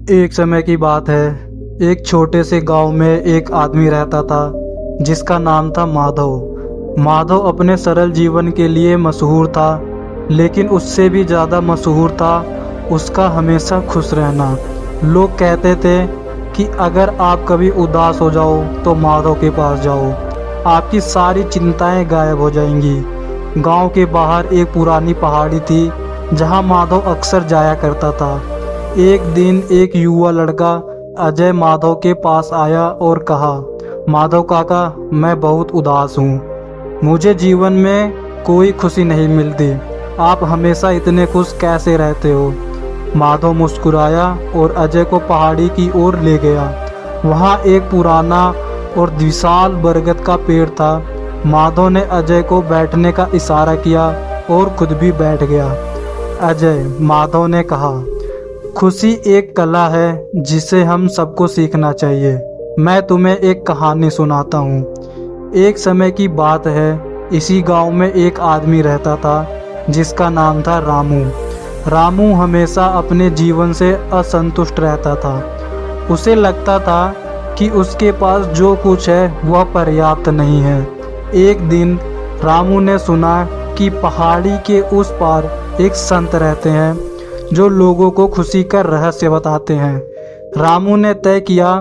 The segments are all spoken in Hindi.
एक समय की बात है। एक छोटे से गांव में एक आदमी रहता था जिसका नाम था माधव। माधव अपने सरल जीवन के लिए मशहूर था, लेकिन उससे भी ज़्यादा मशहूर था उसका हमेशा खुश रहना। लोग कहते थे कि अगर आप कभी उदास हो जाओ तो माधव के पास जाओ, आपकी सारी चिंताएं गायब हो जाएंगी। गांव के बाहर एक पुरानी पहाड़ी थी जहां माधव अक्सर जाया करता था। एक दिन एक युवा लड़का अजय माधव के पास आया और कहा, माधव काका, मैं बहुत उदास हूँ, मुझे जीवन में कोई खुशी नहीं मिलती, आप हमेशा इतने खुश कैसे रहते हो। माधव मुस्कुराया और अजय को पहाड़ी की ओर ले गया। वहाँ एक पुराना और विशाल बरगद का पेड़ था। माधव ने अजय को बैठने का इशारा किया और खुद भी बैठ गया। अजय, माधव ने कहा, खुशी एक कला है जिसे हम सबको सीखना चाहिए। मैं तुम्हें एक कहानी सुनाता हूँ। एक समय की बात है, इसी गांव में एक आदमी रहता था जिसका नाम था रामू। रामू हमेशा अपने जीवन से असंतुष्ट रहता था। उसे लगता था कि उसके पास जो कुछ है वह पर्याप्त नहीं है। एक दिन रामू ने सुना कि पहाड़ी के उस पार एक संत रहते हैं जो लोगों को खुशी का रहस्य बताते हैं। रामू ने तय किया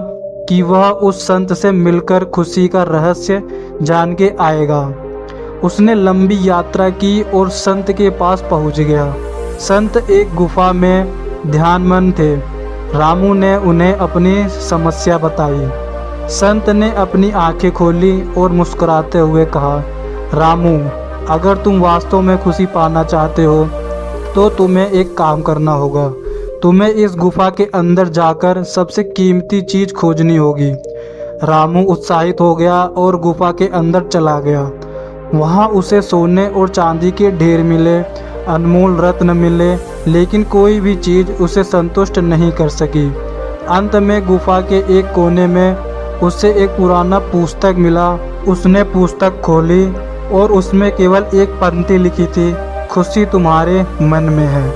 कि वह उस संत से मिलकर खुशी का रहस्य जान के आएगा। उसने लंबी यात्रा की और संत के पास पहुंच गया। संत एक गुफा में ध्यानमग्न थे। रामू ने उन्हें अपनी समस्या बताई। संत ने अपनी आंखें खोली और मुस्कुराते हुए कहा, रामू, अगर तुम वास्तव में खुशी पाना चाहते हो तो तुम्हें एक काम करना होगा। तुम्हें इस गुफा के अंदर जाकर सबसे कीमती चीज़ खोजनी होगी। रामू उत्साहित हो गया और गुफा के अंदर चला गया। वहाँ उसे सोने और चांदी के ढेर मिले, अनमोल रत्न मिले, लेकिन कोई भी चीज़ उसे संतुष्ट नहीं कर सकी। अंत में गुफा के एक कोने में उसे एक पुराना पुस्तक मिला। उसने पुस्तक खोली और उसमें केवल एक पंक्ति लिखी थी, खुशी तुम्हारे मन में है।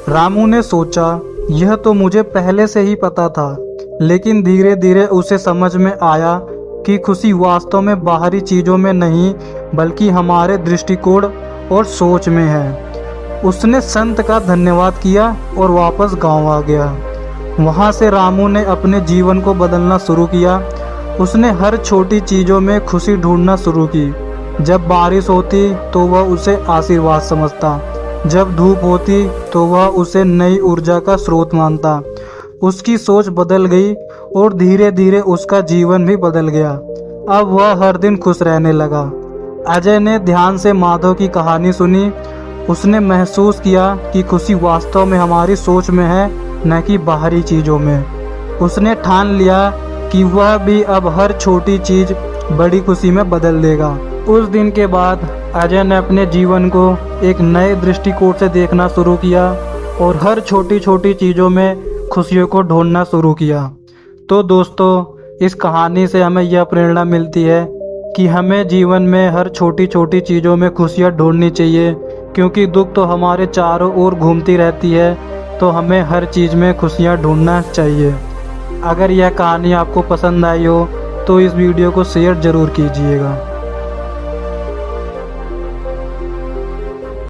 रामू ने सोचा, यह तो मुझे पहले से ही पता था, लेकिन धीरे धीरे उसे समझ में आया कि खुशी वास्तव में बाहरी चीज़ों में नहीं बल्कि हमारे दृष्टिकोण और सोच में है। उसने संत का धन्यवाद किया और वापस गांव आ गया। वहां से रामू ने अपने जीवन को बदलना शुरू किया। उसने हर छोटी चीज़ों में खुशी ढूंढना शुरू की। जब बारिश होती तो वह उसे आशीर्वाद समझता, जब धूप होती तो वह उसे नई ऊर्जा का स्रोत मानता। उसकी सोच बदल गई और धीरे धीरे उसका जीवन भी बदल गया। अब वह हर दिन खुश रहने लगा। अजय ने ध्यान से माधव की कहानी सुनी। उसने महसूस किया कि खुशी वास्तव में हमारी सोच में है, न कि बाहरी चीज़ों में। उसने ठान लिया कि वह भी अब हर छोटी चीज़ बड़ी खुशी में बदल देगा। उस दिन के बाद अजय ने अपने जीवन को एक नए दृष्टिकोण से देखना शुरू किया और हर छोटी छोटी चीज़ों में खुशियों को ढूंढना शुरू किया। तो दोस्तों, इस कहानी से हमें यह प्रेरणा मिलती है कि हमें जीवन में हर छोटी छोटी चीज़ों में खुशियाँ ढूंढनी चाहिए, क्योंकि दुख तो हमारे चारों ओर घूमती रहती है। तो हमें हर चीज़ में खुशियाँ ढूंढना चाहिए। अगर यह कहानी आपको पसंद आई हो तो इस वीडियो को शेयर ज़रूर कीजिएगा।